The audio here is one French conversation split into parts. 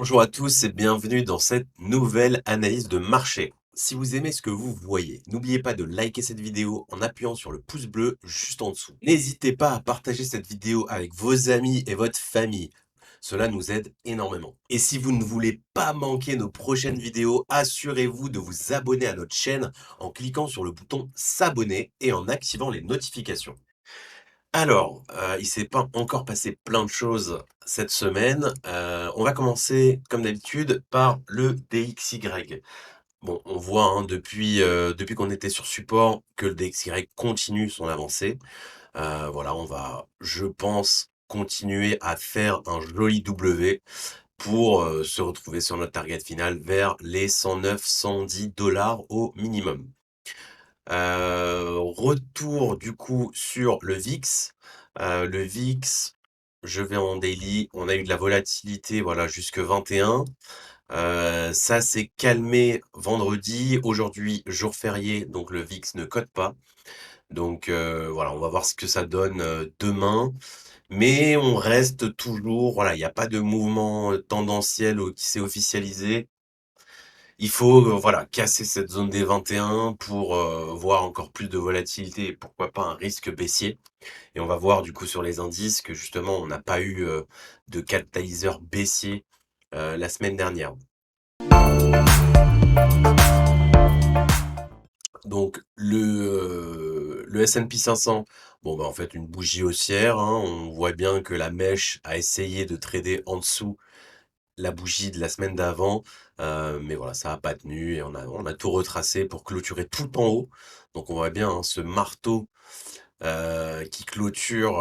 Bonjour à tous et bienvenue dans cette nouvelle analyse de marché. Si vous aimez ce que vous voyez, n'oubliez pas de liker cette vidéo en appuyant sur le pouce bleu juste en dessous. N'hésitez pas à partager cette vidéo avec vos amis et votre famille. Cela nous aide énormément. Et si vous ne voulez pas manquer nos prochaines vidéos, assurez-vous de vous abonner à notre chaîne en cliquant sur le bouton s'abonner et en activant les notifications. Alors, il s'est pas encore passé plein de choses cette semaine. On va commencer comme d'habitude par le DXY. Bon, on voit, hein, depuis qu'on était sur support que le DXY continue son avancée. Voilà, on va, je pense, continuer à faire un joli W pour, se retrouver sur notre target final vers les 109-110 $ au minimum. Retour du coup sur le VIX. Le VIX, je vais en daily, on a eu de la volatilité, voilà, jusque 21. Ça s'est calmé vendredi. Aujourd'hui, jour férié, donc le VIX ne cote pas. Donc voilà, on va voir ce que ça donne, demain. Mais on reste toujours, voilà, il n'y a pas de mouvement, tendanciel, qui s'est officialisé. Il faut, voilà, casser cette zone des 21 pour, voir encore plus de volatilité et pourquoi pas un risque baissier. Et on va voir du coup sur les indices que justement on n'a pas eu, de catalyseur baissier, la semaine dernière. Donc le S&P 500, bon, bah, en fait une bougie haussière, hein. On voit bien que la mèche a essayé de trader en dessous la bougie de la semaine d'avant, mais voilà, ça a pas tenu et on a tout retracé pour clôturer tout en haut. Donc on voit bien, hein, ce marteau, qui clôture,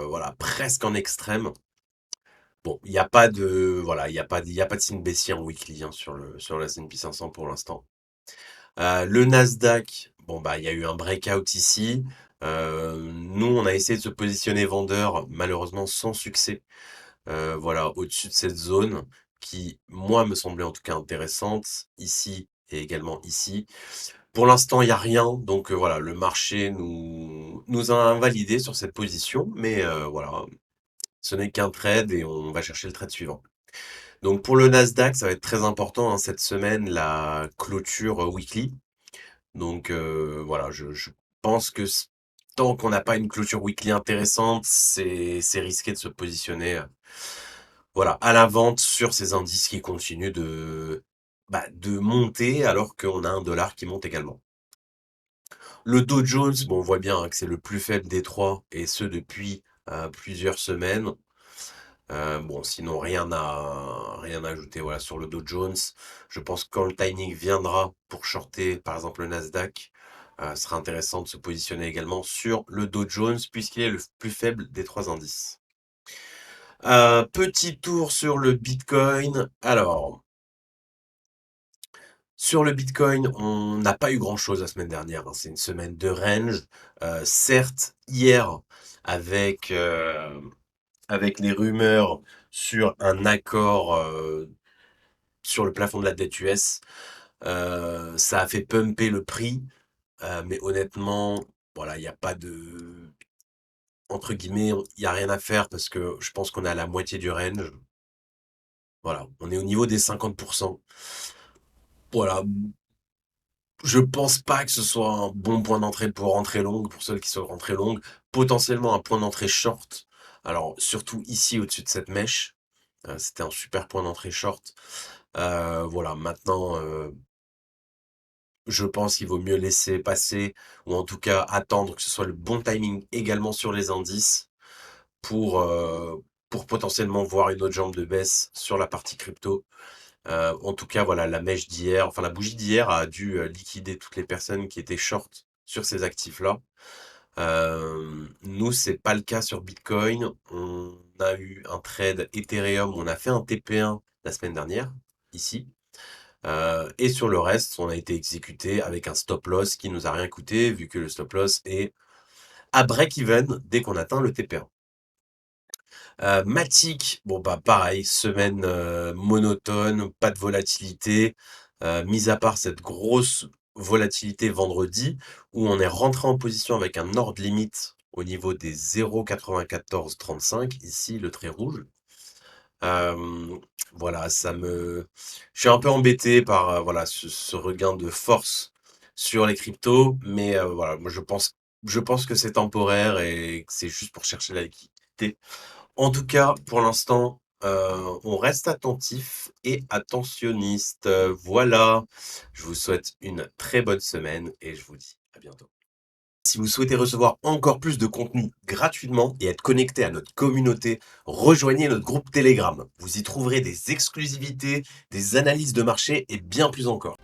voilà, presque en extrême. Bon, il y a pas de voilà, il y a pas de signe baissier en weekly, hein, sur le S&P 500 pour l'instant. Le Nasdaq, bon, bah, il y a eu un breakout ici. Nous, on a essayé de se positionner vendeur, malheureusement sans succès. Voilà, au-dessus de cette zone qui, moi, me semblait en tout cas intéressante, ici et également ici. Pour l'instant, il y a rien, donc voilà, le marché nous a invalidés sur cette position, mais voilà, ce n'est qu'un trade et on va chercher le trade suivant. Donc pour le Nasdaq, ça va être très important, hein, cette semaine, la clôture, weekly. Donc voilà, je pense que tant qu'on n'a pas une clôture weekly intéressante, c'est risqué de se positionner, voilà, à la vente sur ces indices qui continuent de monter alors qu'on a un dollar qui monte également. Le Dow Jones, bon, on voit bien, hein, que c'est le plus faible des trois et ce depuis, plusieurs semaines. Bon, sinon rien à ajouter, voilà, sur le Dow Jones. Je pense que quand le timing viendra pour shorter, par exemple, le Nasdaq, ce sera intéressant de se positionner également sur le Dow Jones puisqu'il est le plus faible des 3 indices. Petit tour sur le Bitcoin. Alors, sur le Bitcoin, on n'a pas eu grand-chose la semaine dernière, hein. C'est une semaine de range. Certes, hier, avec, avec les rumeurs sur un accord, sur le plafond de la dette US, ça a fait pumper le prix, mais honnêtement, voilà, il y a pas de entre guillemets, il y a rien à faire parce que je pense qu'on est à la moitié du range. Voilà, on est au niveau des 50. Voilà, je pense pas que ce soit un bon point d'entrée pour rentrer longue, pour ceux qui sont rentrées longues. Potentiellement un point d'entrée short. Alors surtout ici au-dessus de cette mèche, c'était un super point d'entrée short. Voilà, maintenant, je pense qu'il vaut mieux laisser passer ou en tout cas attendre que ce soit le bon timing également sur les indices pour, pour potentiellement voir une autre jambe de baisse sur la partie crypto. En tout cas, voilà, la mèche d'hier, enfin la bougie d'hier a dû, liquider toutes les personnes qui étaient short sur ces actifs-là. Nous, c'est pas le cas sur Bitcoin. On a eu un trade Ethereum, on a fait un TP1 la semaine dernière, ici. Et sur le reste, on a été exécuté avec un stop loss qui nous a rien coûté, vu que le stop loss est à break-even dès qu'on atteint le TP1. Matic, bon, bah, pareil, semaine, monotone, pas de volatilité, mis à part cette grosse volatilité vendredi où on est rentré en position avec un ordre limite au niveau des 0,9435, ici le trait rouge. Hem, voilà, je suis un peu embêté par, voilà, ce regain de force sur les cryptos, mais voilà, moi je pense que c'est temporaire et que c'est juste pour chercher la liquidité. En tout cas, pour l'instant, on reste attentif et attentionniste. Voilà, je vous souhaite une très bonne semaine et je vous dis à bientôt. Si vous souhaitez recevoir encore plus de contenu gratuitement et être connecté à notre communauté, rejoignez notre groupe Telegram. Vous y trouverez des exclusivités, des analyses de marché et bien plus encore.